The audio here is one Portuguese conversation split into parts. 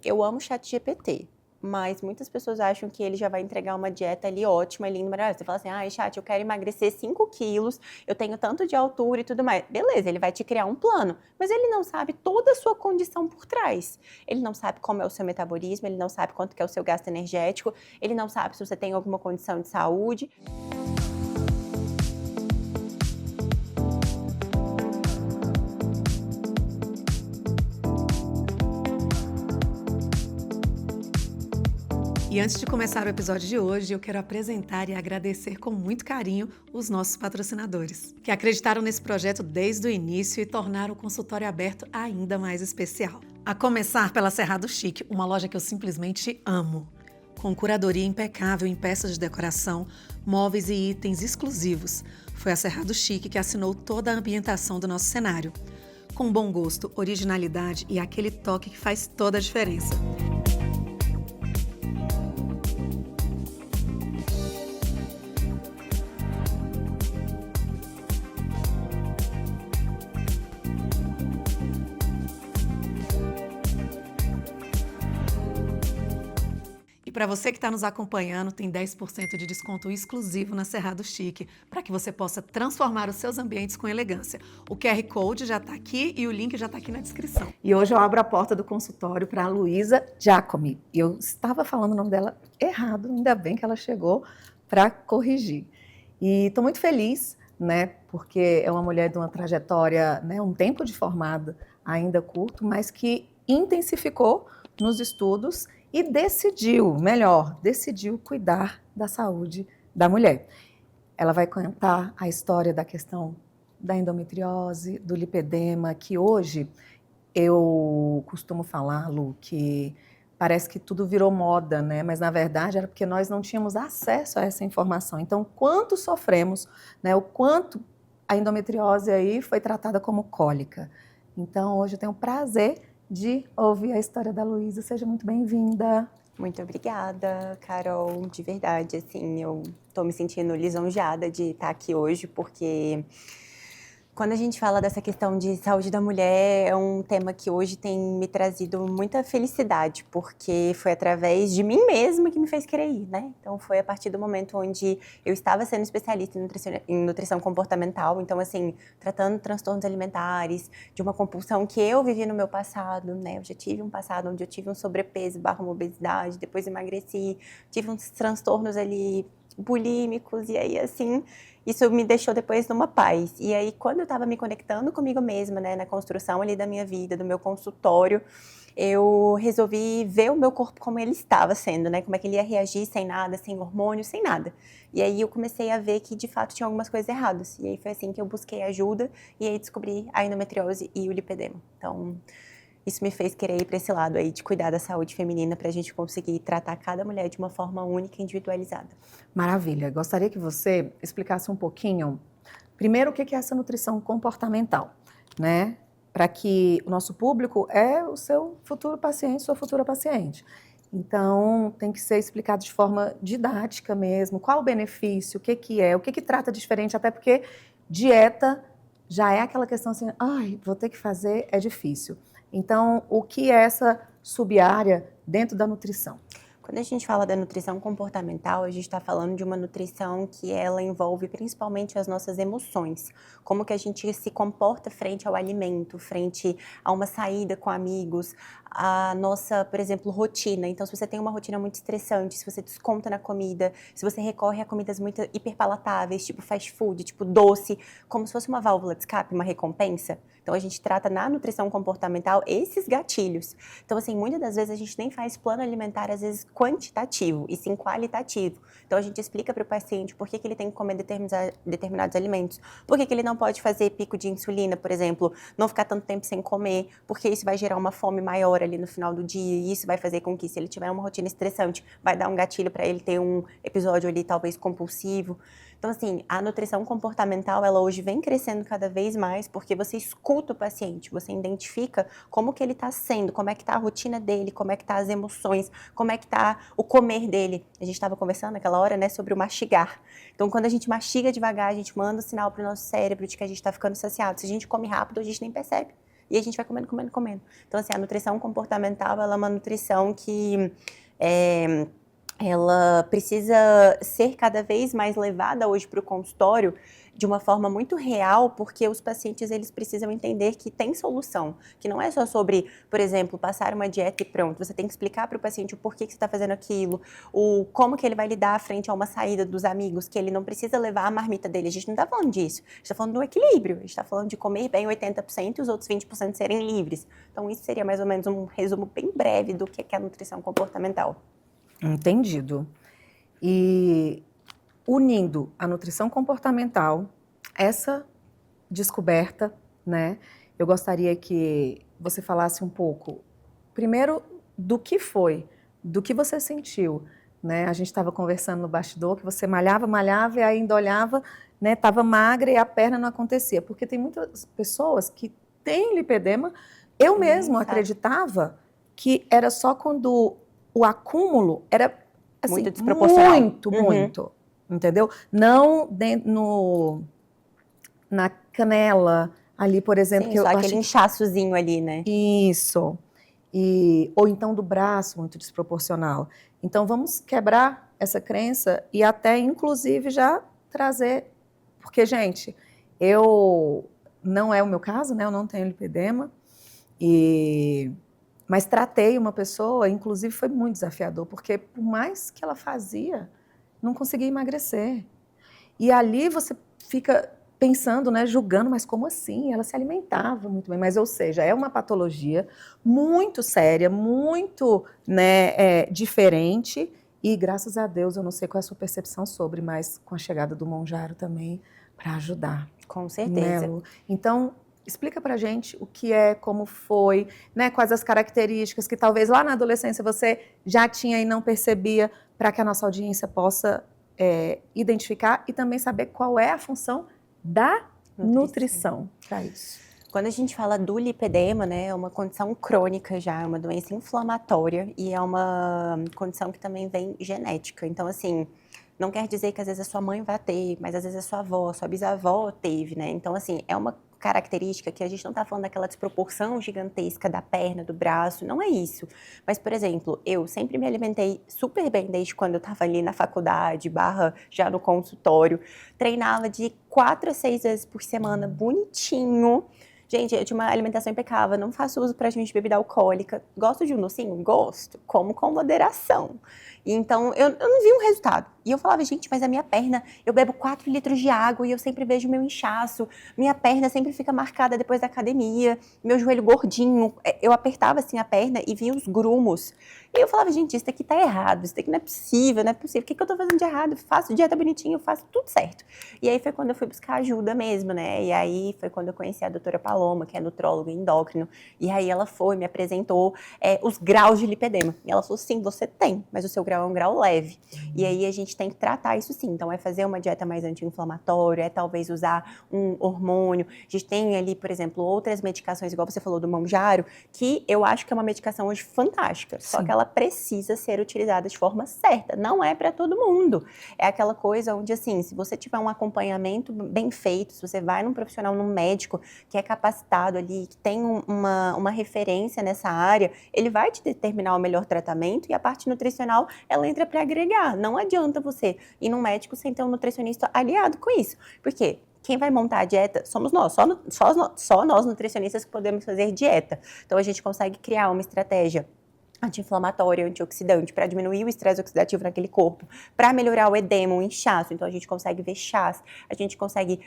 Eu amo o ChatGPT, mas muitas pessoas acham que ele já vai entregar uma dieta ali ótima, linda, maravilhosa. Você fala assim, ai, chat, eu quero emagrecer 5 quilos, eu tenho tanto de altura e tudo mais. Beleza, ele vai te criar um plano, mas ele não sabe toda a sua condição por trás. Ele não sabe como é o seu metabolismo, ele não sabe quanto que é o seu gasto energético, ele não sabe se você tem alguma condição de saúde. E antes de começar o episódio de hoje, eu quero apresentar e agradecer com muito carinho os nossos patrocinadores, que acreditaram nesse projeto desde o início e tornaram o consultório aberto ainda mais especial. A começar pela Cerrado Chic, uma loja que eu simplesmente amo. Com curadoria impecável em peças de decoração, móveis e itens exclusivos. Foi a Cerrado Chic que assinou toda a ambientação do nosso cenário. Com bom gosto, originalidade e aquele toque que faz toda a diferença. E para você que está nos acompanhando, tem 10% de desconto exclusivo na Cerrado Chic, para que você possa transformar os seus ambientes com elegância. O QR Code já está aqui e o link já está aqui na descrição. E hoje eu abro a porta do consultório para a Luísa Giacomi. E eu estava falando o nome dela errado, ainda bem que ela chegou para corrigir. E estou muito feliz, né, porque é uma mulher de uma trajetória, né, um tempo de formada ainda curto, mas que intensificou nos estudos e decidiu cuidar da saúde da mulher. Ela vai contar a história da questão da endometriose, do lipedema, que hoje eu costumo falar, Lu, que parece que tudo virou moda, né? Mas na verdade era porque nós não tínhamos acesso a essa informação. Então, quanto sofremos, né? O quanto a endometriose aí foi tratada como cólica. Então, hoje eu tenho o prazer de ouvir a história da Luísa. Seja muito bem-vinda. Muito obrigada, Carol, de verdade, assim, eu tô me sentindo lisonjeada de estar aqui hoje, porque quando a gente fala dessa questão de saúde da mulher, é um tema que hoje tem me trazido muita felicidade, porque foi através de mim mesma que me fez querer ir, né? Então, foi a partir do momento onde eu estava sendo especialista em nutrição comportamental, então, assim, tratando transtornos alimentares, de uma compulsão que eu vivi no meu passado, né? Eu já tive um passado onde eu tive um sobrepeso / uma obesidade, depois emagreci, tive uns transtornos ali bulímicos, e aí, assim, isso me deixou depois numa paz. E aí, quando eu estava me conectando comigo mesma, né, na construção ali da minha vida, do meu consultório, eu resolvi ver o meu corpo como ele estava sendo, né, como é que ele ia reagir sem nada, sem hormônio, sem nada. E aí eu comecei a ver que, de fato, tinha algumas coisas erradas. E aí foi assim que eu busquei ajuda e aí descobri a endometriose e o lipedema. Então, isso me fez querer ir para esse lado aí de cuidar da saúde feminina para a gente conseguir tratar cada mulher de uma forma única e individualizada. Maravilha. Gostaria que você explicasse um pouquinho, primeiro, o que é essa nutrição comportamental, né? Para que o nosso público é o seu futuro paciente, sua futura paciente. Então, tem que ser explicado de forma didática mesmo, qual o benefício, o que trata de diferente, até porque dieta já é aquela questão assim, ai, vou ter que fazer, é difícil. Então, o que é essa sub-área dentro da nutrição? Quando a gente fala da nutrição comportamental, a gente está falando de uma nutrição que ela envolve principalmente as nossas emoções. Como que a gente se comporta frente ao alimento, frente a uma saída com amigos, a nossa, por exemplo, rotina. Então, se você tem uma rotina muito estressante, se você desconta na comida, se você recorre a comidas muito hiperpalatáveis, tipo fast food, tipo doce, como se fosse uma válvula de escape, uma recompensa. Então, a gente trata na nutrição comportamental esses gatilhos. Então, assim, muitas das vezes a gente nem faz plano alimentar, às vezes, quantitativo, e sim qualitativo. Então, a gente explica para o paciente por que ele tem que comer determinados alimentos, por que ele não pode fazer pico de insulina, por exemplo, não ficar tanto tempo sem comer, porque isso vai gerar uma fome maior ali no final do dia, e isso vai fazer com que, se ele tiver uma rotina estressante, vai dar um gatilho para ele ter um episódio ali, talvez, compulsivo. Então, assim, a nutrição comportamental, ela hoje vem crescendo cada vez mais, porque você escuta o paciente, você identifica como que ele está sendo, como é que está a rotina dele, como é que tá as emoções, como é que está o comer dele. A gente estava conversando naquela hora, né, sobre o mastigar. Então, quando a gente mastiga devagar, a gente manda um sinal para o nosso cérebro de que a gente está ficando saciado. Se a gente come rápido, a gente nem percebe. E a gente vai comendo, comendo, comendo. Então, assim, a nutrição comportamental, ela é uma nutrição que ela precisa ser cada vez mais levada hoje para o consultório de uma forma muito real, porque os pacientes eles precisam entender que tem solução, que não é só sobre, por exemplo, passar uma dieta e pronto. Você tem que explicar para o paciente o porquê que você está fazendo aquilo, como que ele vai lidar frente a uma saída dos amigos, que ele não precisa levar a marmita dele. A gente não está falando disso, a gente está falando do equilíbrio, a gente está falando de comer bem 80% e os outros 20% serem livres. Então isso seria mais ou menos um resumo bem breve do que é a nutrição comportamental. Entendido. E unindo a nutrição comportamental, essa descoberta, né? Eu gostaria que você falasse um pouco, primeiro, do que foi, do que você sentiu, né? A gente estava conversando no bastidor que você malhava e ainda olhava, né? Estava magra e a perna não acontecia, porque tem muitas pessoas que têm lipedema. Eu mesmo acreditava que era só quando o acúmulo era assim, muito desproporcional. Muito, entendeu? Não na canela, ali, por exemplo. Sim, que só eu aquele inchaçozinho ali, né? Isso. Ou então do braço, muito desproporcional. Então, vamos quebrar essa crença e até, inclusive, já trazer... Porque, gente, não é o meu caso, né? Eu não tenho lipedema, mas tratei uma pessoa, inclusive foi muito desafiador, porque por mais que ela fazia, não conseguia emagrecer. E ali você fica pensando, né, julgando, mas como assim? Ela se alimentava muito bem, mas ou seja, é uma patologia muito séria, muito, né, diferente, e graças a Deus, eu não sei qual é a sua percepção sobre, mas com a chegada do Monjaro também, para ajudar. Com certeza. Né, então, explica pra gente o que é, como foi, né, quais as características que talvez lá na adolescência você já tinha e não percebia, para que a nossa audiência possa identificar e também saber qual é a função da nutrição para isso. Quando a gente fala do lipedema, né, é uma condição crônica já, é uma doença inflamatória e é uma condição que também vem genética. Então, assim, não quer dizer que às vezes a sua mãe vai ter, mas às vezes a sua avó, a sua bisavó teve, né? Então, assim, é uma característica que a gente não tá falando daquela desproporção gigantesca da perna, do braço, não é isso. Mas, por exemplo, eu sempre me alimentei super bem desde quando eu tava ali na faculdade, já no consultório. Treinava de 4 a 6 vezes por semana, bonitinho. Gente, eu tinha uma alimentação impecável, não faço uso praticamente de bebida alcoólica. Gosto de um docinho? Gosto. Como com moderação. Então, eu não vi um resultado. E eu falava, gente, mas a minha perna, eu bebo 4 litros de água e eu sempre vejo meu inchaço. Minha perna sempre fica marcada depois da academia. Meu joelho gordinho. Eu apertava assim a perna e via os grumos. E eu falava, gente, isso daqui tá errado. Isso daqui não é possível, não é possível. O que eu tô fazendo de errado? Eu faço dieta bonitinha, eu faço tudo certo. E aí foi quando eu fui buscar ajuda mesmo, né? E aí foi quando eu conheci a doutora Paloma, que é nutróloga endócrino. E aí ela me apresentou os graus de lipedema. E ela falou, sim, você tem, mas o seu grau é um grau leve. E aí a gente tem que tratar isso sim. Então é fazer uma dieta mais anti-inflamatória, é talvez usar um hormônio. A gente tem ali, por exemplo, outras medicações, igual você falou do Monjaro, que eu acho que é uma medicação hoje fantástica. Sim. Só que ela precisa ser utilizada de forma certa. Não é para todo mundo. É aquela coisa onde, assim, se você tiver um acompanhamento bem feito, se você vai num profissional, num médico que é capacitado ali, que tem uma referência nessa área, ele vai te determinar o melhor tratamento e a parte nutricional, ela entra para agregar. Não adianta você ir num médico sem ter um nutricionista aliado com isso. Por quê? Quem vai montar a dieta somos nós, só nós nutricionistas que podemos fazer dieta. Então a gente consegue criar uma estratégia anti-inflamatória, antioxidante, para diminuir o estresse oxidativo naquele corpo, para melhorar o edema, o inchaço. Então, a gente consegue ver chás, a gente consegue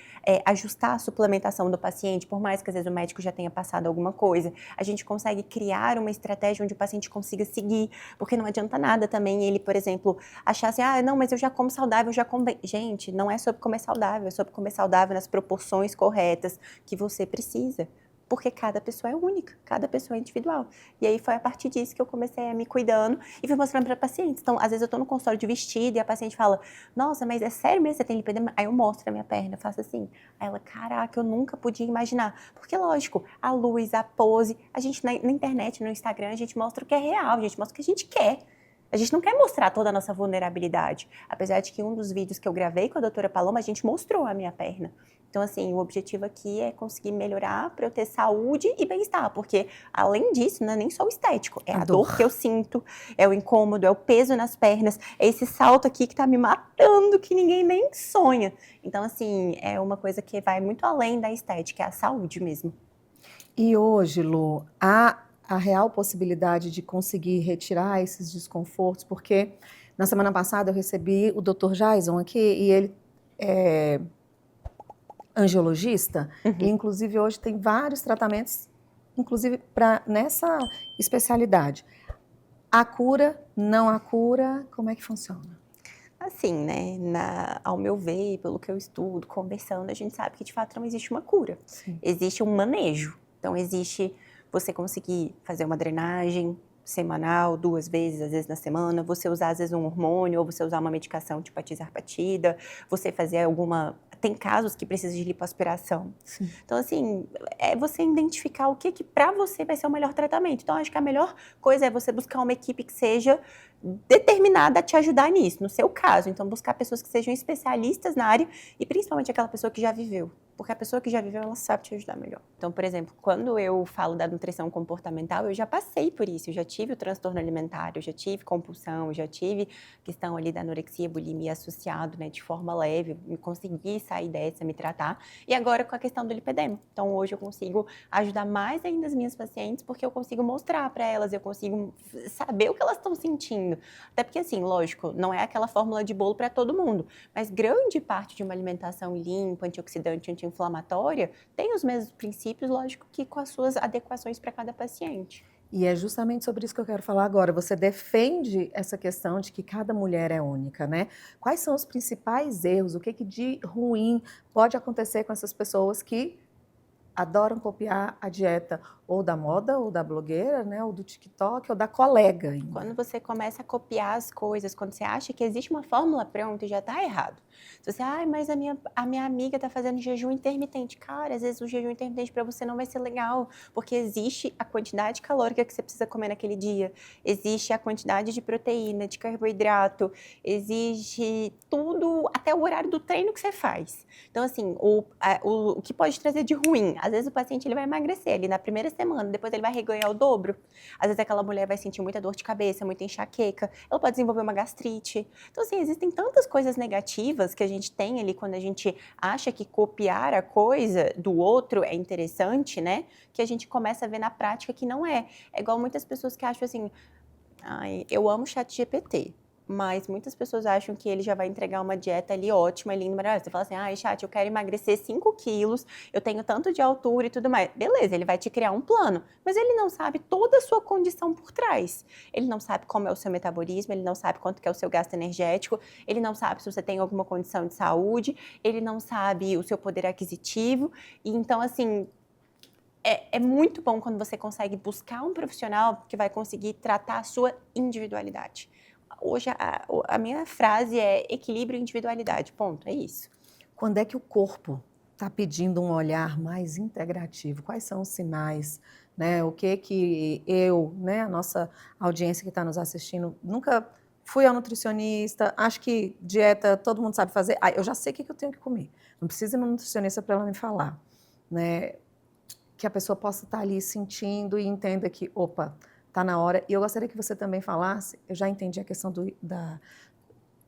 ajustar a suplementação do paciente, por mais que às vezes o médico já tenha passado alguma coisa. A gente consegue criar uma estratégia onde o paciente consiga seguir, porque não adianta nada também ele, por exemplo, achar assim, não, mas eu já como saudável, eu já como bem. Gente, não é sobre comer saudável, é sobre comer saudável nas proporções corretas que você precisa. Porque cada pessoa é única, cada pessoa é individual. E aí foi a partir disso que eu comecei a me cuidando e fui mostrando para pacientes. Então, às vezes eu tô no consultório de vestido e a paciente fala, nossa, mas é sério mesmo, você tem lipedema? Aí eu mostro a minha perna, eu faço assim. Aí ela, caraca, eu nunca podia imaginar. Porque, lógico, a luz, a pose, a gente na internet, no Instagram, a gente mostra o que é real, a gente mostra o que a gente quer. A gente não quer mostrar toda a nossa vulnerabilidade. Apesar de que um dos vídeos que eu gravei com a doutora Paloma, a gente mostrou a minha perna. Então, assim, o objetivo aqui é conseguir melhorar para eu ter saúde e bem-estar, porque além disso, não é nem só o estético, é A a dor dor. que eu sinto, é o incômodo, é o peso nas pernas, é esse salto aqui que tá me matando, que ninguém nem sonha. Então, assim, é uma coisa que vai muito além da estética, é a saúde mesmo. E hoje, Lu, há a real possibilidade de conseguir retirar esses desconfortos, porque na semana passada eu recebi o Dr. Jason aqui e ele é angiologista e Uhum. inclusive hoje tem vários tratamentos, inclusive para nessa especialidade. A cura, não há cura, como é que funciona? Assim, né, ao meu ver, pelo que eu estudo, conversando, a gente sabe que de fato não existe uma cura. Sim. Existe um manejo. Então, existe você conseguir fazer uma drenagem semanal, 2 vezes, às vezes na semana, você usar, às vezes, um hormônio, ou você usar uma medicação tipo a tizarpatida, você fazer alguma. Tem casos que precisam de lipoaspiração. Sim. Então, assim, é você identificar o que para você vai ser o melhor tratamento. Então, acho que a melhor coisa é você buscar uma equipe que seja determinada a te ajudar nisso, no seu caso. Então, buscar pessoas que sejam especialistas na área e principalmente aquela pessoa que já viveu. Porque a pessoa que já viveu, ela sabe te ajudar melhor. Então, por exemplo, quando eu falo da nutrição comportamental, eu já passei por isso. Eu já tive o transtorno alimentar, eu já tive compulsão, eu já tive questão ali da anorexia, bulimia associado, né, de forma leve. Eu consegui sair dessa, me tratar. E agora com a questão do lipedema. Então, hoje eu consigo ajudar mais ainda as minhas pacientes porque eu consigo mostrar para elas, eu consigo saber o que elas estão sentindo. Até porque, assim, lógico, não é aquela fórmula de bolo para todo mundo, mas grande parte de uma alimentação limpa, antioxidante, anti-inflamatória, tem os mesmos princípios, lógico, que com as suas adequações para cada paciente. E é justamente sobre isso que eu quero falar agora. Você defende essa questão de que cada mulher é única, né? Quais são os principais erros? O que que de ruim pode acontecer com essas pessoas que adoram copiar a dieta ou da moda, ou da blogueira, né? Ou do TikTok, ou da colega ainda? Quando você começa a copiar as coisas, quando você acha que existe uma fórmula pronta, já está errado. Se você, mas a minha amiga está fazendo jejum intermitente. Cara, às vezes o jejum intermitente para você não vai ser legal, porque existe a quantidade calórica que você precisa comer naquele dia, existe a quantidade de proteína, de carboidrato, existe tudo, até o horário do treino que você faz. Então, assim, o que pode trazer de ruim? Às vezes o paciente ele vai emagrecer ali na primeira semana, depois ele vai reganhar o dobro. Às vezes aquela mulher vai sentir muita dor de cabeça, muita enxaqueca, ela pode desenvolver uma gastrite. Então, assim, existem tantas coisas negativas que a gente tem ali quando a gente acha que copiar a coisa do outro é interessante, né? Que a gente começa a ver na prática que não é. É igual muitas pessoas que acham assim, eu amo o ChatGPT. Mas muitas pessoas acham que ele já vai entregar uma dieta ali ótima, linda, maravilhosa. Você fala assim, chat, eu quero emagrecer 5 quilos, eu tenho tanto de altura e tudo mais. Beleza, ele vai te criar um plano, mas ele não sabe toda a sua condição por trás. Ele não sabe como é o seu metabolismo, ele não sabe quanto que é o seu gasto energético, ele não sabe se você tem alguma condição de saúde, ele não sabe o seu poder aquisitivo. E então, assim, é muito bom quando você consegue buscar um profissional que vai conseguir tratar a sua individualidade. Hoje, a minha frase é equilíbrio e individualidade, ponto, é isso. Quando é que o corpo está pedindo um olhar mais integrativo? Quais são os sinais? Né? O que eu, né, a nossa audiência que está nos assistindo, nunca fui ao nutricionista, acho que dieta todo mundo sabe fazer. Eu já sei o que eu tenho que comer. Não precisa ir no nutricionista para ela me falar. Né? Que a pessoa possa estar ali sentindo e entenda que, opa, está na hora. E eu gostaria que você também falasse, eu já entendi a questão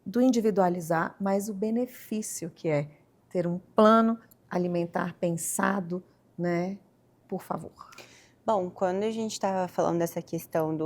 do individualizar, mas o benefício que é ter um plano alimentar pensado, né? Por favor. Bom, quando a gente estava falando dessa questão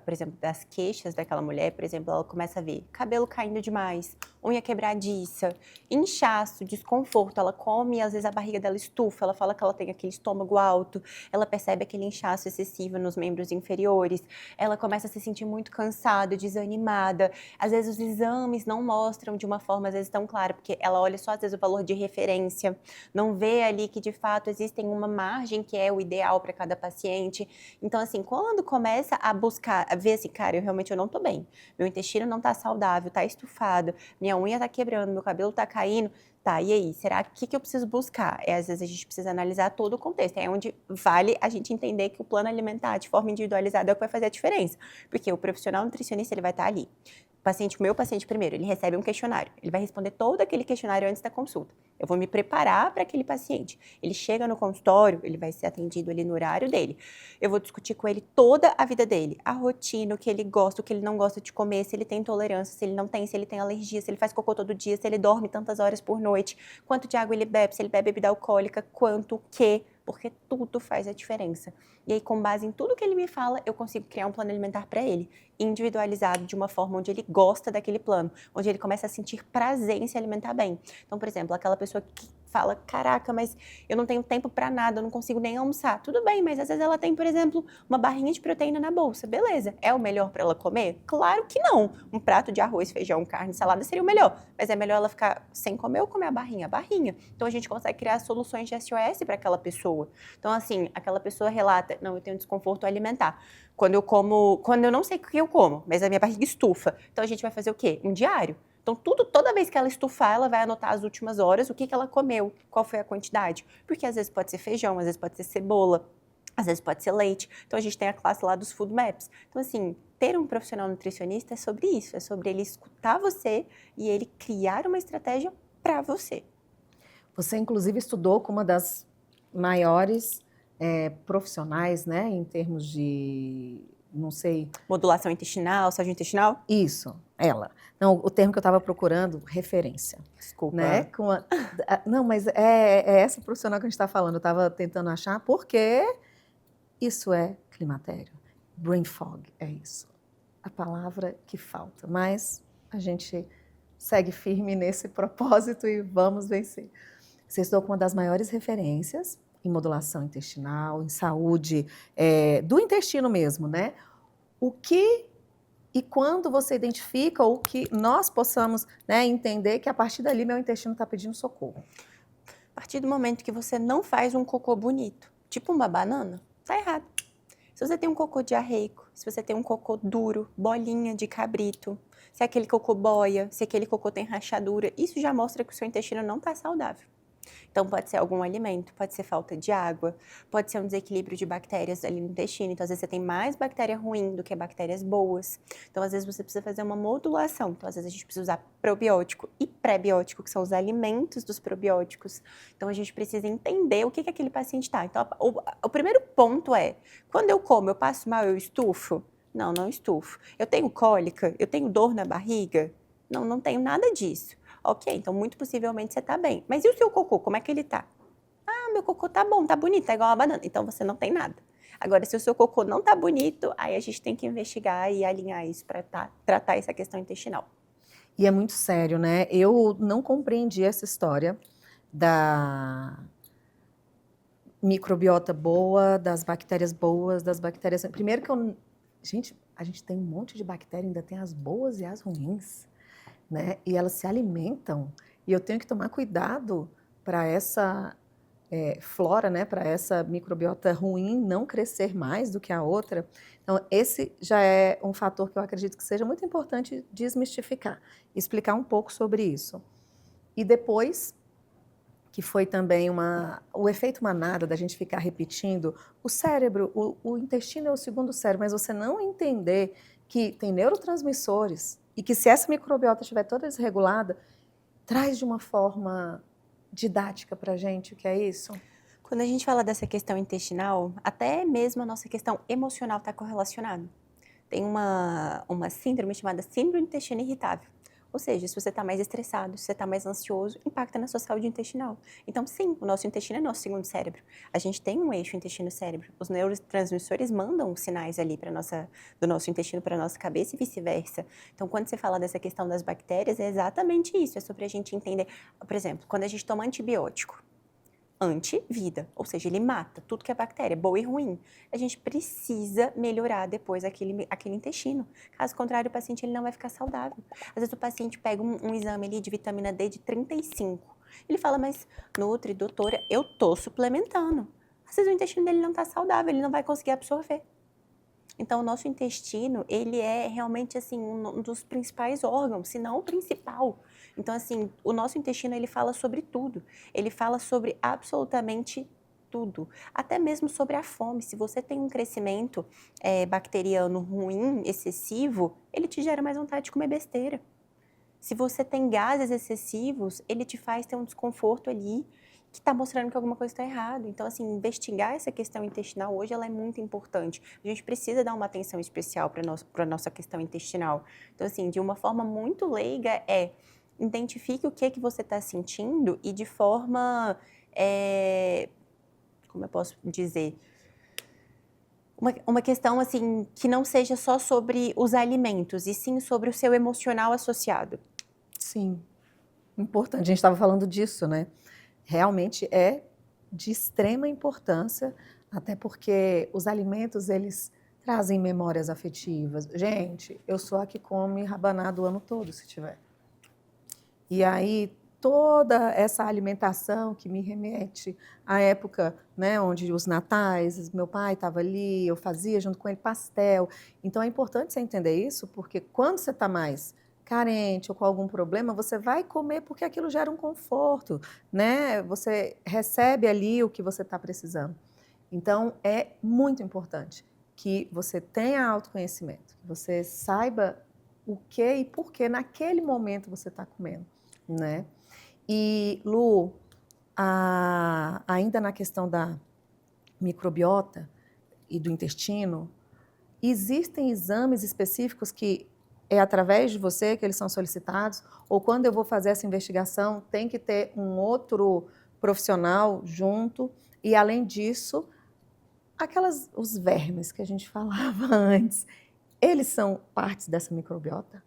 por exemplo, das queixas daquela mulher, por exemplo, ela começa a ver cabelo caindo demais, unha quebradiça, inchaço, desconforto, ela come e às vezes a barriga dela estufa, ela fala que ela tem aquele estômago alto, ela percebe aquele inchaço excessivo nos membros inferiores, ela começa a se sentir muito cansada, desanimada, às vezes os exames não mostram de uma forma às vezes tão clara, porque ela olha só às vezes o valor de referência, não vê ali que de fato existem uma margem que é o ideal para cada paciente. Então, assim, quando começa a buscar, a ver assim, cara, eu não tô bem, meu intestino não tá saudável, tá estufado, minha unha tá quebrando, meu cabelo tá caindo, tá, e aí, será que eu preciso buscar? Às vezes a gente precisa analisar todo o contexto, é onde vale a gente entender que o plano alimentar de forma individualizada é o que vai fazer a diferença, porque o profissional nutricionista, ele vai estar ali meu paciente primeiro, ele recebe um questionário. Ele vai responder todo aquele questionário antes da consulta. Eu vou me preparar para aquele paciente. Ele chega no consultório, ele vai ser atendido ali no horário dele. Eu vou discutir com ele toda a vida dele, a rotina, o que ele gosta, o que ele não gosta de comer, se ele tem intolerância, se ele não tem, se ele tem alergia, se ele faz cocô todo dia, se ele dorme tantas horas por noite, quanto de água ele bebe, se ele bebe bebida alcoólica, quanto, o quê, porque tudo faz a diferença. E aí, com base em tudo que ele me fala, eu consigo criar um plano alimentar para ele, individualizado de uma forma onde ele gosta daquele plano, onde ele começa a sentir prazer em se alimentar bem. Então, por exemplo, aquela pessoa que fala, caraca, mas eu não tenho tempo para nada, eu não consigo nem almoçar. Tudo bem, mas às vezes ela tem, por exemplo, uma barrinha de proteína na bolsa. Beleza, é o melhor para ela comer? Claro que não. Um prato de arroz, feijão, carne, salada seria o melhor, mas é melhor ela ficar sem comer ou comer a barrinha? A barrinha. Então, a gente consegue criar soluções de SOS para aquela pessoa. Então, assim, aquela pessoa relata, não, eu tenho desconforto alimentar. Quando eu não sei o que eu como, mas a minha barriga estufa. Então, a gente vai fazer o quê? Um diário. Então, toda vez que ela estufar, ela vai anotar as últimas horas, o que ela comeu, qual foi a quantidade. Porque às vezes pode ser feijão, às vezes pode ser cebola, às vezes pode ser leite. Então, a gente tem a classe lá dos Food Maps. Então, assim, ter um profissional nutricionista é sobre isso, é sobre ele escutar você e ele criar uma estratégia para você. Você, inclusive, estudou com uma das maiores profissionais, né, em termos de, não sei... Modulação intestinal, saúde intestinal? Isso, ela. Não, o termo que eu estava procurando, referência. Desculpa. Né? Não, mas é essa profissional que a gente está falando. Eu estava tentando achar, porque isso é climatério. Brain fog, é isso. A palavra que falta. Mas a gente segue firme nesse propósito e vamos vencer. Você estudou com uma das maiores referências em modulação intestinal, em saúde do intestino mesmo, né? O que e quando você identifica ou que nós possamos, né, entender que a partir dali meu intestino está pedindo socorro? A partir do momento que você não faz um cocô bonito, tipo uma banana, tá errado. Se você tem um cocô diarreico, se você tem um cocô duro, bolinha de cabrito, se aquele cocô boia, se aquele cocô tem rachadura, isso já mostra que o seu intestino não está saudável. Então, pode ser algum alimento, pode ser falta de água, pode ser um desequilíbrio de bactérias ali no intestino. Então, às vezes você tem mais bactéria ruim do que bactérias boas. Então, às vezes você precisa fazer uma modulação. Então, às vezes a gente precisa usar probiótico e pré-biótico, que são os alimentos dos probióticos. Então, a gente precisa entender o que aquele paciente está. Então, o primeiro ponto é, quando eu como, eu passo mal, eu estufo? Não, não estufo. Eu tenho cólica? Eu tenho dor na barriga? Não, não tenho nada disso. Ok, então muito possivelmente você tá bem. Mas e o seu cocô, como é que ele tá? Ah, meu cocô tá bom, tá bonito, tá igual uma banana. Então você não tem nada. Agora, se o seu cocô não tá bonito, aí a gente tem que investigar e alinhar isso para tratar essa questão intestinal. E é muito sério, né? Eu não compreendi essa história da microbiota boa, das bactérias boas, das bactérias... Primeiro que Gente, a gente tem um monte de bactéria, ainda tem as boas e as ruins. Né? E elas se alimentam, e eu tenho que tomar cuidado para essa flora, né? Para essa microbiota ruim não crescer mais do que a outra. Então, esse já é um fator que eu acredito que seja muito importante desmistificar, explicar um pouco sobre isso. E depois, que foi também o efeito manada da gente ficar repetindo, o cérebro, o intestino é o segundo cérebro, mas você não entender que tem neurotransmissores, e que se essa microbiota estiver toda desregulada, traz de uma forma didática para a gente o que é isso? Quando a gente fala dessa questão intestinal, até mesmo a nossa questão emocional está correlacionada. Tem uma síndrome chamada síndrome do intestino irritável. Ou seja, se você está mais estressado, se você está mais ansioso, impacta na sua saúde intestinal. Então, sim, o nosso intestino é nosso segundo cérebro. A gente tem um eixo intestino-cérebro. Os neurotransmissores mandam sinais ali do nosso intestino para a nossa cabeça e vice-versa. Então, quando você fala dessa questão das bactérias, é exatamente isso. É sobre a gente entender, por exemplo, quando a gente toma antibiótico, anti-vida, ou seja, ele mata tudo que é bactéria, boa e ruim. A gente precisa melhorar depois aquele intestino. Caso contrário, o paciente ele não vai ficar saudável. Às vezes o paciente pega um exame ali de vitamina D de 35. Ele fala, mas Nutri, doutora, eu tô suplementando. Às vezes o intestino dele não tá saudável, ele não vai conseguir absorver. Então, o nosso intestino, ele é realmente, assim, um dos principais órgãos, se não o principal. Então, assim, o nosso intestino, ele fala sobre tudo. Ele fala sobre absolutamente tudo, até mesmo sobre a fome. Se você tem um crescimento bacteriano ruim, excessivo, ele te gera mais vontade de comer besteira. Se você tem gases excessivos, ele te faz ter um desconforto ali que está mostrando que alguma coisa está errada. Então, assim, investigar essa questão intestinal hoje ela é muito importante. A gente precisa dar uma atenção especial para a nossa questão intestinal. Então, assim, de uma forma muito leiga identifique o que você está sentindo e de forma, como eu posso dizer, uma questão assim que não seja só sobre os alimentos, e sim sobre o seu emocional associado. Sim, importante. A gente estava falando disso, né? Realmente é de extrema importância, até porque os alimentos, eles trazem memórias afetivas. Gente, eu sou a que come rabanada o ano todo, se tiver. E aí, toda essa alimentação que me remete à época, né, onde os natais, meu pai estava ali, eu fazia junto com ele pastel. Então, é importante você entender isso, porque quando você está mais carente ou com algum problema, você vai comer porque aquilo gera um conforto, né? Você recebe ali o que você está precisando. Então, é muito importante que você tenha autoconhecimento, que você saiba o que e por que naquele momento você está comendo, né? E, Lu, ainda na questão da microbiota e do intestino, existem exames específicos que é através de você que eles são solicitados? Ou quando eu vou fazer essa investigação, tem que ter um outro profissional junto? E, além disso, os vermes que a gente falava antes, eles são partes dessa microbiota?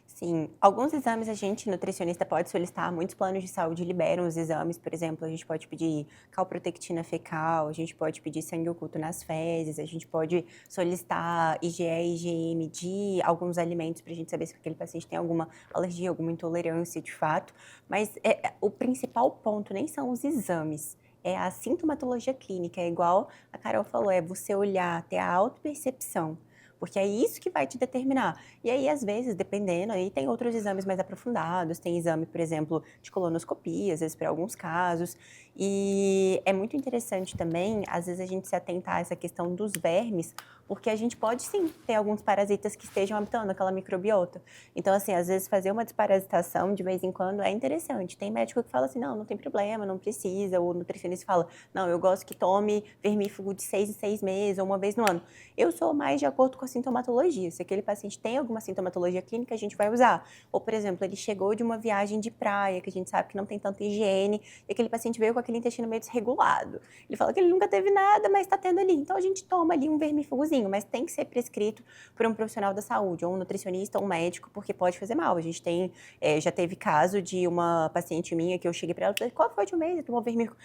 Sim, alguns exames a gente, nutricionista, pode solicitar, muitos planos de saúde liberam os exames, por exemplo, a gente pode pedir calprotectina fecal, a gente pode pedir sangue oculto nas fezes, a gente pode solicitar IgE e IgM de alguns alimentos para a gente saber se aquele paciente tem alguma alergia, alguma intolerância de fato, mas o principal ponto nem são os exames, é a sintomatologia clínica, é igual a Carol falou, é você olhar, ter a autopercepção, porque é isso que vai te determinar. E aí, às vezes, dependendo, aí tem outros exames mais aprofundados, tem exame, por exemplo, de colonoscopia, às vezes para alguns casos. E é muito interessante também, às vezes, a gente se atentar a essa questão dos vermes, porque a gente pode, sim, ter alguns parasitas que estejam habitando aquela microbiota. Então, assim, às vezes, fazer uma desparasitação de vez em quando é interessante. Tem médico que fala assim, não tem problema, não precisa. O nutricionista fala, não, eu gosto que tome vermífugo de 6 em 6 meses, ou uma vez no ano. Eu sou mais de acordo com a sintomatologia. Se aquele paciente tem alguma sintomatologia clínica, a gente vai usar. Ou, por exemplo, ele chegou de uma viagem de praia, que a gente sabe que não tem tanta higiene, e aquele paciente veio com aquele intestino meio desregulado. Ele fala que ele nunca teve nada, mas está tendo ali. Então, a gente toma ali um vermífugozinho, mas tem que ser prescrito por um profissional da saúde, ou um nutricionista, ou um médico, porque pode fazer mal. A gente tem, já teve caso de uma paciente minha que eu cheguei para ela e falei, qual foi o mês? Você tomou vermífugo?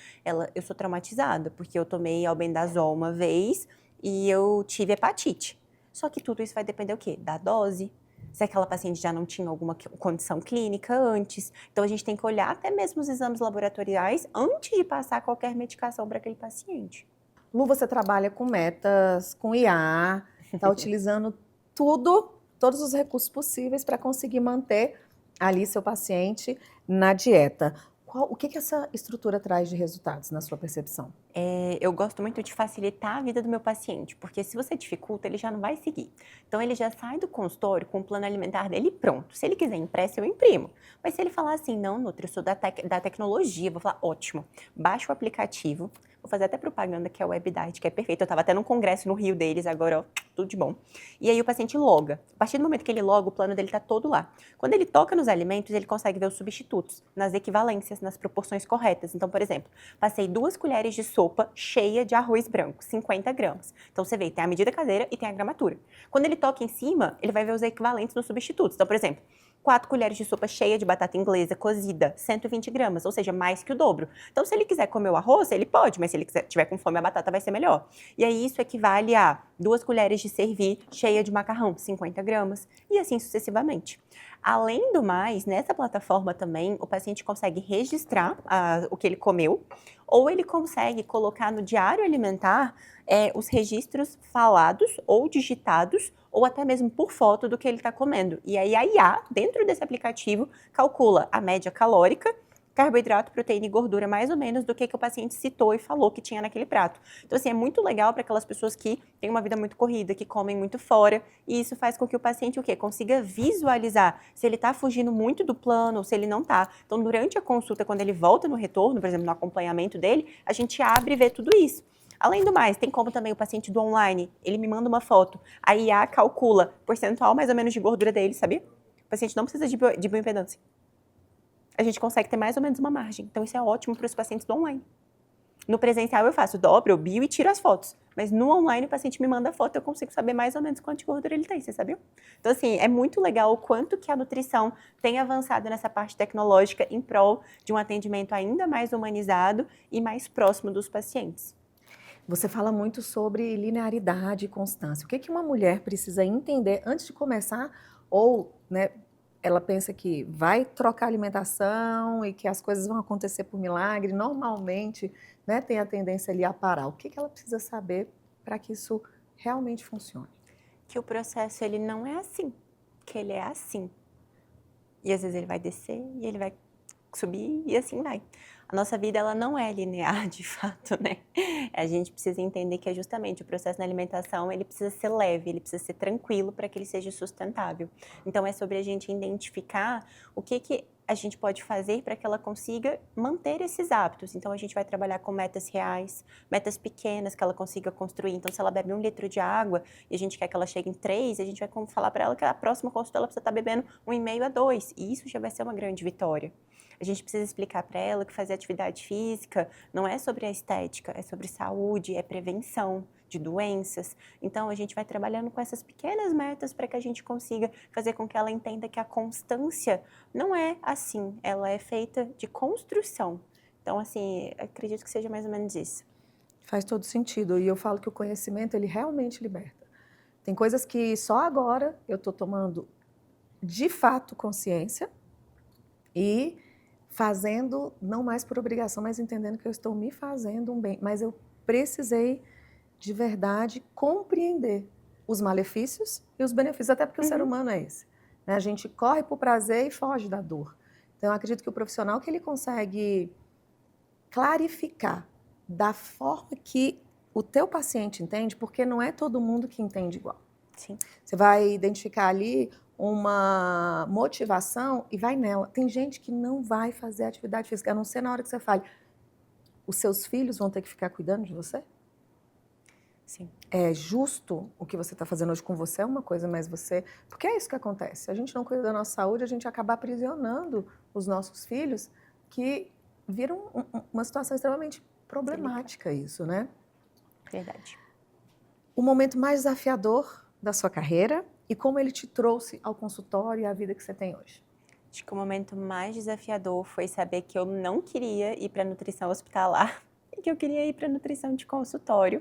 Eu sou traumatizada, porque eu tomei albendazol uma vez e eu tive hepatite. Só que tudo isso vai depender o quê? Da dose. Se aquela paciente já não tinha alguma condição clínica antes. Então, a gente tem que olhar até mesmo os exames laboratoriais antes de passar qualquer medicação para aquele paciente. Lu, você trabalha com metas, com IA, está utilizando todos os recursos possíveis para conseguir manter ali seu paciente na dieta. O que essa estrutura traz de resultados, na sua percepção? Eu gosto muito de facilitar a vida do meu paciente, porque se você dificulta, ele já não vai seguir. Então, ele já sai do consultório com o plano alimentar dele pronto. Se ele quiser impresso, eu imprimo. Mas se ele falar assim, não, Nutri, eu sou da tecnologia, vou falar, ótimo, baixa o aplicativo, vou fazer até propaganda, que é o WebDiet, que é perfeito. Eu estava até num congresso no Rio deles, agora, ó, tudo de bom. E aí o paciente loga. A partir do momento que ele loga, o plano dele está todo lá. Quando ele toca nos alimentos, ele consegue ver os substitutos, nas equivalências, nas proporções corretas. Então, por exemplo, passei 2 colheres de sopa cheia de arroz branco, 50 gramas. Então, você vê, tem a medida caseira e tem a gramatura. Quando ele toca em cima, ele vai ver os equivalentes nos substitutos. Então, por exemplo, 4 colheres de sopa cheia de batata inglesa cozida, 120 gramas, ou seja, mais que o dobro. Então, se ele quiser comer o arroz, ele pode, mas se ele tiver com fome, a batata vai ser melhor. E aí, isso equivale a 2 colheres de servir cheia de macarrão, 50 gramas, e assim sucessivamente. Além do mais, nessa plataforma também, o paciente consegue registrar o que ele comeu, ou ele consegue colocar no diário alimentar os registros falados ou digitados, ou até mesmo por foto do que ele está comendo. E aí a IA, dentro desse aplicativo, calcula a média calórica carboidrato, proteína e gordura, mais ou menos, do que o paciente citou e falou que tinha naquele prato. Então, assim, é muito legal para aquelas pessoas que têm uma vida muito corrida, que comem muito fora, e isso faz com que o paciente, o quê? Consiga visualizar se ele está fugindo muito do plano ou se ele não está. Então, durante a consulta, quando ele volta no retorno, por exemplo, no acompanhamento dele, a gente abre e vê tudo isso. Além do mais, tem como também o paciente do online, ele me manda uma foto, a IA calcula percentual mais ou menos de gordura dele, sabia? O paciente não precisa de bioimpedância. A gente consegue ter mais ou menos uma margem. Então, isso é ótimo para os pacientes do online. No presencial eu faço, dobro, eu bio e tiro as fotos. Mas no online o paciente me manda a foto, eu consigo saber mais ou menos quanto de gordura ele tem, você sabia? Então, assim, é muito legal o quanto que a nutrição tem avançado nessa parte tecnológica em prol de um atendimento ainda mais humanizado e mais próximo dos pacientes. Você fala muito sobre linearidade e constância. O que que uma mulher precisa entender antes de começar? Ou, né, ela pensa que vai trocar alimentação e que as coisas vão acontecer por milagre. Normalmente, né, tem a tendência ali a parar. O que que ela precisa saber para que isso realmente funcione? Que o processo ele não é assim, que ele é assim. E às vezes ele vai descer e ele vai subir e assim vai. A nossa vida ela não é linear de fato, né? A gente precisa entender que é justamente o processo da alimentação, ele precisa ser leve, ele precisa ser tranquilo para que ele seja sustentável. Então é sobre a gente identificar o que a gente pode fazer para que ela consiga manter esses hábitos. Então a gente vai trabalhar com metas reais, metas pequenas que ela consiga construir. Então se ela bebe 1 litro de água e a gente quer que ela chegue em 3, a gente vai falar para ela que a próxima consulta ela precisa estar bebendo 1,5 a 2. E isso já vai ser uma grande vitória. A gente precisa explicar para ela que fazer atividade física não é sobre a estética, é sobre saúde, é prevenção de doenças. Então, a gente vai trabalhando com essas pequenas metas para que a gente consiga fazer com que ela entenda que a constância não é assim, ela é feita de construção. Então, assim, acredito que seja mais ou menos isso. Faz todo sentido. E eu falo que o conhecimento, ele realmente liberta. Tem coisas que só agora eu estou tomando, de fato, consciência e fazendo, não mais por obrigação, mas entendendo que eu estou me fazendo um bem. Mas eu precisei, de verdade, compreender os malefícios e os benefícios, até porque o ser humano é esse. Né? A gente corre para o prazer e foge da dor. Então, eu acredito que o profissional que ele consegue clarificar da forma que o teu paciente entende, porque não é todo mundo que entende igual. Sim. Você vai identificar ali uma motivação e vai nela. Tem gente que não vai fazer atividade física, a não ser na hora que você fale. Os seus filhos vão ter que ficar cuidando de você? Sim. É justo o que você está fazendo hoje com você é uma coisa, mas você... Porque é isso que acontece. Se a gente não cuida da nossa saúde, a gente acaba aprisionando os nossos filhos, que viram uma situação extremamente problemática isso, né? Verdade. O momento mais desafiador da sua carreira e como ele te trouxe ao consultório e à vida que você tem hoje? Acho que o momento mais desafiador foi saber que eu não queria ir para nutrição hospitalar e que eu queria ir para nutrição de consultório.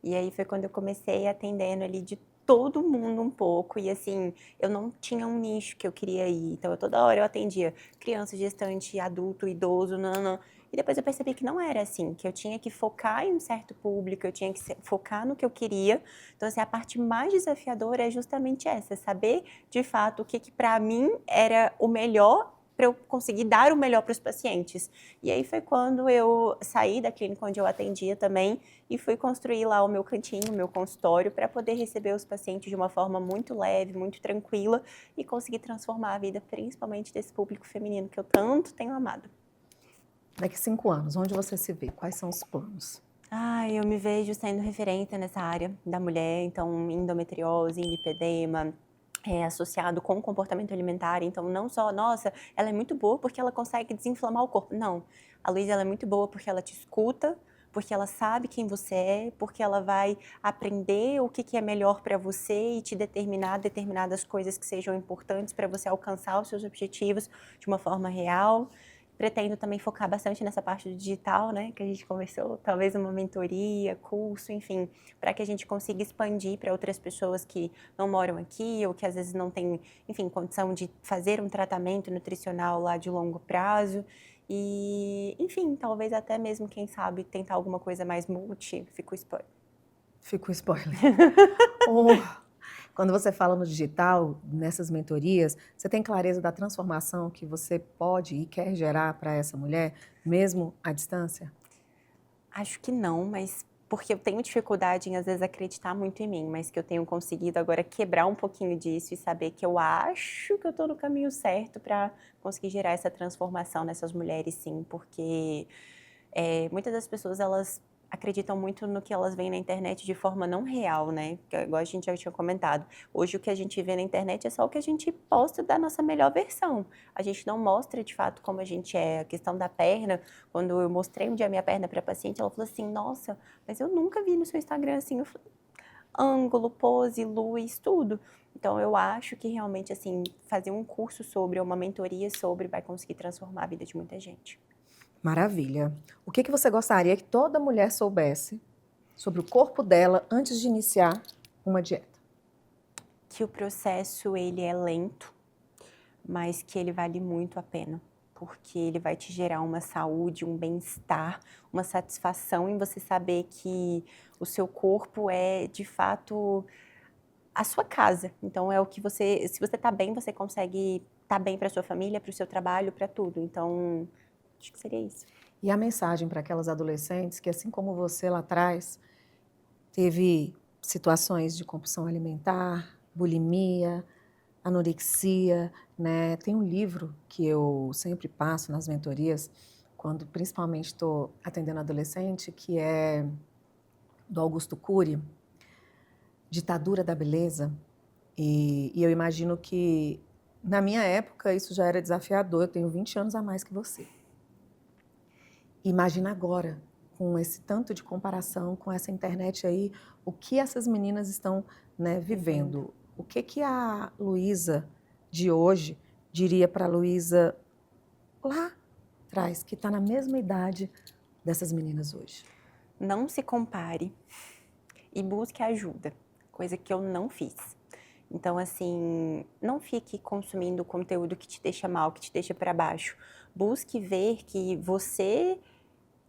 E aí foi quando eu comecei atendendo ali de todo mundo um pouco e assim, eu não tinha um nicho que eu queria ir. Então, toda hora eu atendia criança, gestante, adulto, idoso, nanã. E depois eu percebi que não era assim, que eu tinha que focar em um certo público, eu tinha que focar no que eu queria. Então, assim, a parte mais desafiadora é justamente essa, saber de fato o que para mim era o melhor para eu conseguir dar o melhor para os pacientes. E aí foi quando eu saí da clínica onde eu atendia também e fui construir lá o meu cantinho, o meu consultório, para poder receber os pacientes de uma forma muito leve, muito tranquila e conseguir transformar a vida, principalmente desse público feminino que eu tanto tenho amado. Daqui 5 anos, onde você se vê? Quais são os planos? Eu me vejo sendo referência nessa área da mulher, então endometriose, lipedema, associado com comportamento alimentar. Então, não só, nossa, ela é muito boa porque ela consegue desinflamar o corpo. Não, a Luísa ela é muito boa porque ela te escuta, porque ela sabe quem você é, porque ela vai aprender o que é melhor para você e te determinar determinadas coisas que sejam importantes para você alcançar os seus objetivos de uma forma real. Pretendo também focar bastante nessa parte do digital, né, que a gente conversou, talvez uma mentoria, curso, enfim, para que a gente consiga expandir para outras pessoas que não moram aqui ou que às vezes não têm, enfim, condição de fazer um tratamento nutricional lá de longo prazo. E, enfim, talvez até mesmo, quem sabe, tentar alguma coisa mais multi, fica o spoiler. Fica o spoiler. Quando você fala no digital, nessas mentorias, você tem clareza da transformação que você pode e quer gerar para essa mulher, mesmo à distância? Acho que não, mas porque eu tenho dificuldade em, às vezes, acreditar muito em mim, mas que eu tenho conseguido agora quebrar um pouquinho disso e saber que eu acho que eu tô no caminho certo para conseguir gerar essa transformação nessas mulheres, sim, porque muitas das pessoas, elas acreditam muito no que elas veem na internet de forma não real, né? Igual a gente já tinha comentado. Hoje o que a gente vê na internet é só o que a gente posta da nossa melhor versão. A gente não mostra de fato como a gente é. A questão da perna, quando eu mostrei um dia a minha perna para a paciente, ela falou assim: nossa, mas eu nunca vi no seu Instagram assim. Eu falei, ângulo, pose, luz, tudo. Então eu acho que realmente assim, fazer um curso sobre, ou uma mentoria sobre, vai conseguir transformar a vida de muita gente. Maravilha. O que você gostaria que toda mulher soubesse sobre o corpo dela antes de iniciar uma dieta? Que o processo, ele é lento, mas que ele vale muito a pena, porque ele vai te gerar uma saúde, um bem-estar, uma satisfação em você saber que o seu corpo é, de fato, a sua casa. Então é o que você, se você tá bem, você consegue estar bem para sua família, para o seu trabalho, para tudo. Então, acho que seria isso. E a mensagem para aquelas adolescentes que, assim como você lá atrás, teve situações de compulsão alimentar, bulimia, anorexia, né? Tem um livro que eu sempre passo nas mentorias, quando principalmente estou atendendo adolescente, que é do Augusto Cury, Ditadura da Beleza. E eu imagino que, na minha época, isso já era desafiador. Eu tenho 20 anos a mais que você. Imagina agora, com esse tanto de comparação, com essa internet aí, o que essas meninas estão, né, vivendo. O que a Luísa de hoje diria para a Luísa lá atrás, que está na mesma idade dessas meninas hoje? Não se compare e busque ajuda, coisa que eu não fiz. Então, assim, não fique consumindo conteúdo que te deixa mal, que te deixa para baixo. Busque ver que você,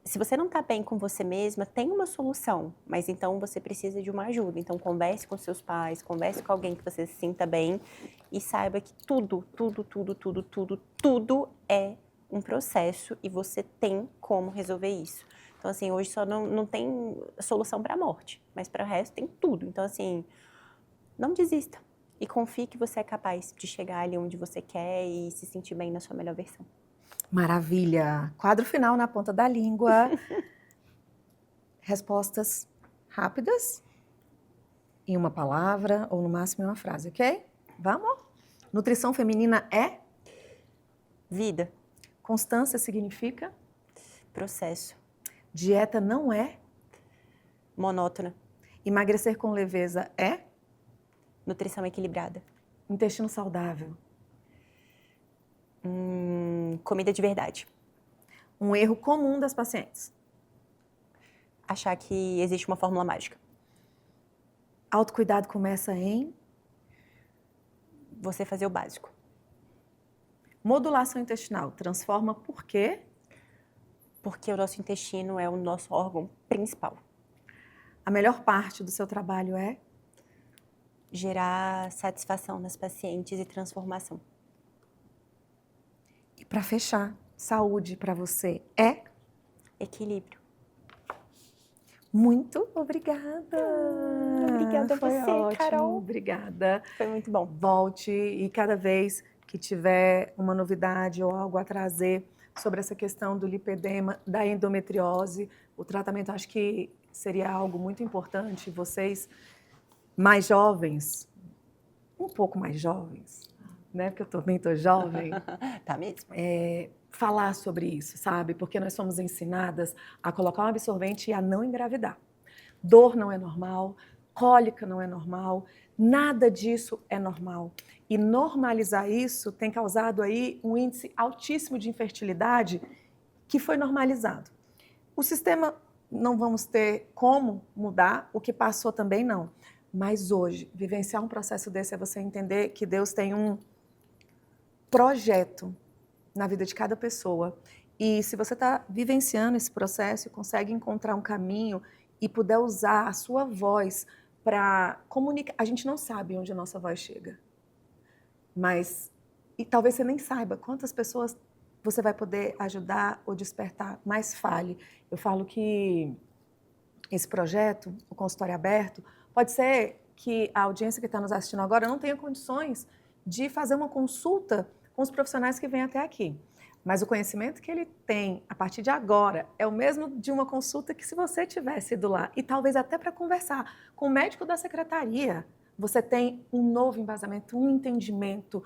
se você não tá bem com você mesma, tem uma solução, mas então você precisa de uma ajuda. Então, converse com seus pais, converse com alguém que você se sinta bem e saiba que tudo é um processo e você tem como resolver isso. Então, assim, hoje só não tem solução para a morte, mas para o resto tem tudo. Então, assim, não desista. E confie que você é capaz de chegar ali onde você quer e se sentir bem na sua melhor versão. Maravilha! Quadro final na ponta da língua. Respostas rápidas, em uma palavra ou no máximo em uma frase, ok? Vamos? Nutrição feminina é? Vida, Constância significa? processo, Dieta não é? monótona, Emagrecer com leveza é? nutrição equilibrada, Intestino saudável. comida de verdade. Um erro comum das pacientes. Achar que existe uma fórmula mágica. Autocuidado começa em? Você fazer o básico. Modulação intestinal. Transforma por quê? Porque o nosso intestino é o nosso órgão principal. A melhor parte do seu trabalho é? Gerar satisfação nas pacientes e transformação. E para fechar, saúde para você é? Equilíbrio. Muito obrigada. Obrigada a Foi você, ótimo. Carol. Obrigada. Foi muito bom. Volte e cada vez que tiver uma novidade ou algo a trazer sobre essa questão do lipedema, da endometriose, o tratamento acho que seria algo muito importante. Vocês mais jovens, um pouco mais jovens, né? Porque eu também estou jovem. Tá mesmo? Falar sobre isso, sabe? Porque nós somos ensinadas a colocar um absorvente e a não engravidar. Dor não é normal, cólica não é normal, nada disso é normal. E normalizar isso tem causado aí um índice altíssimo de infertilidade que foi normalizado. O sistema não vamos ter como mudar, o que passou também não. Mas hoje, vivenciar um processo desse é você entender que Deus tem um projeto na vida de cada pessoa. E se você está vivenciando esse processo e consegue encontrar um caminho e puder usar a sua voz para comunicar. A gente não sabe onde a nossa voz chega, mas e talvez você nem saiba quantas pessoas você vai poder ajudar ou despertar, mas fale. Eu falo que esse projeto, o consultório aberto, pode ser que a audiência que está nos assistindo agora não tenha condições de fazer uma consulta com os profissionais que vêm até aqui. Mas o conhecimento que ele tem a partir de agora é o mesmo de uma consulta que se você tivesse ido lá, e talvez até para conversar com o médico da secretaria, você tem um novo embasamento, um entendimento.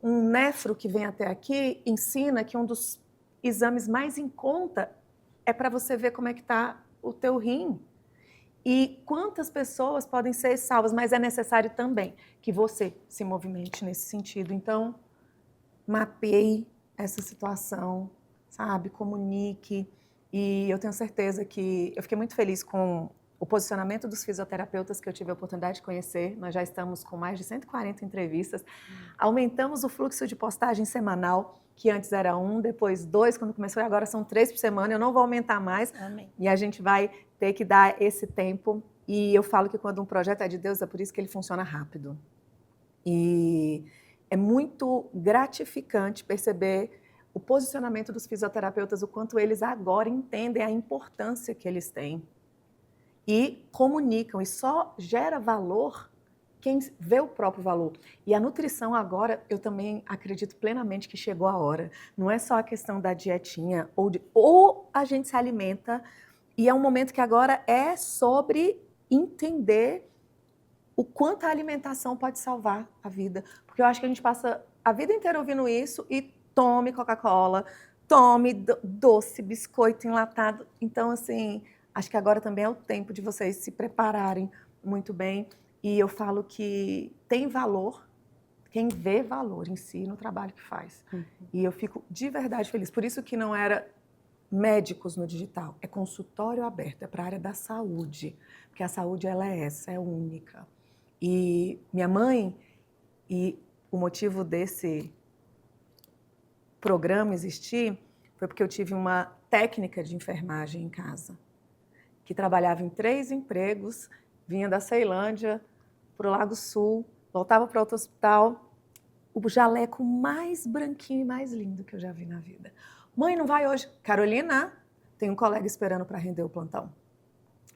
Um nefro que vem até aqui ensina que um dos exames mais em conta é para você ver como é que está o teu rim. E quantas pessoas podem ser salvas, mas é necessário também que você se movimente nesse sentido. Então, mapeie essa situação, sabe? Comunique. E eu tenho certeza que eu fiquei muito feliz com o posicionamento dos fisioterapeutas que eu tive a oportunidade de conhecer. Nós já estamos com mais de 140 entrevistas. Aumentamos o fluxo de postagem semanal, que antes era 1, depois 2, quando começou, e agora são 3 por semana. Eu não vou aumentar mais. Amém. E a gente vai ter que dar esse tempo. E eu falo que quando um projeto é de Deus, é por isso que ele funciona rápido. E é muito gratificante perceber o posicionamento dos fisioterapeutas, o quanto eles agora entendem a importância que eles têm. E comunicam, e só gera valor quem vê o próprio valor. E a nutrição agora, eu também acredito plenamente que chegou a hora. Não é só a questão da dietinha, ou a gente se alimenta, e é um momento que agora é sobre entender o quanto a alimentação pode salvar a vida. Porque eu acho que a gente passa a vida inteira ouvindo isso e tome Coca-Cola, tome doce, biscoito enlatado. Então, assim, acho que agora também é o tempo de vocês se prepararem muito bem. E eu falo que tem valor quem vê valor em si no trabalho que faz. E eu fico de verdade feliz. Por isso que não era médicos no digital, é consultório aberto, é para a área da saúde. Porque a saúde, ela é essa, é única. E minha mãe, e o motivo desse programa existir foi porque eu tive uma técnica de enfermagem em casa, que trabalhava em 3 empregos, vinha da Ceilândia para o Lago Sul, voltava para outro hospital, o jaleco mais branquinho e mais lindo que eu já vi na vida. Mãe, não vai hoje? Carolina, tem um colega esperando para render o plantão.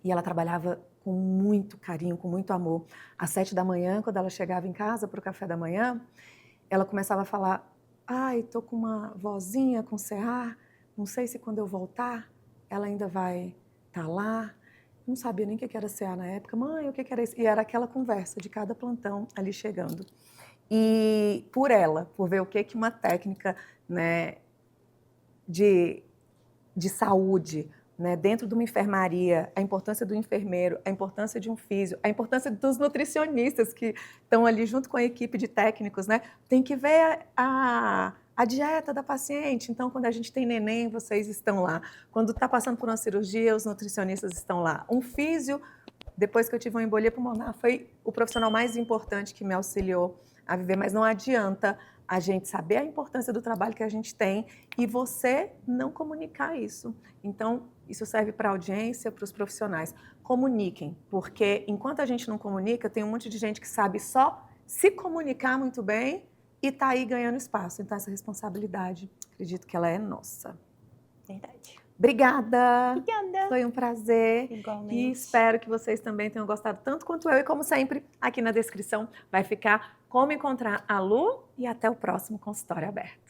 E ela trabalhava com muito carinho, com muito amor. Às 7 da manhã, quando ela chegava em casa para o café da manhã, ela começava a falar: ai, tô com uma vozinha com CA, não sei se quando eu voltar ela ainda vai estar lá. Não sabia nem o que era CA na época. Mãe, o que era isso? E era aquela conversa de cada plantão ali chegando. E por ela, por ver o que uma técnica, né, de saúde, né, dentro de uma enfermaria, a importância do enfermeiro, a importância de um físio, a importância dos nutricionistas que estão ali junto com a equipe de técnicos, né? Tem que ver a dieta da paciente. Então, quando a gente tem neném, vocês estão lá. Quando está passando por uma cirurgia, os nutricionistas estão lá. Um físio, depois que eu tive uma embolia pulmonar, foi o profissional mais importante que me auxiliou a viver, mas não adianta a gente saber a importância do trabalho que a gente tem e você não comunicar isso. Então, isso serve para a audiência, para os profissionais. Comuniquem, porque enquanto a gente não comunica, tem um monte de gente que sabe só se comunicar muito bem e está aí ganhando espaço. Então, essa responsabilidade, acredito que ela é nossa. Verdade. Obrigada! Obrigada! Foi um prazer. Igualmente. E espero que vocês também tenham gostado tanto quanto eu. E como sempre, aqui na descrição vai ficar como encontrar a Lu. E até o próximo Consultório Aberto.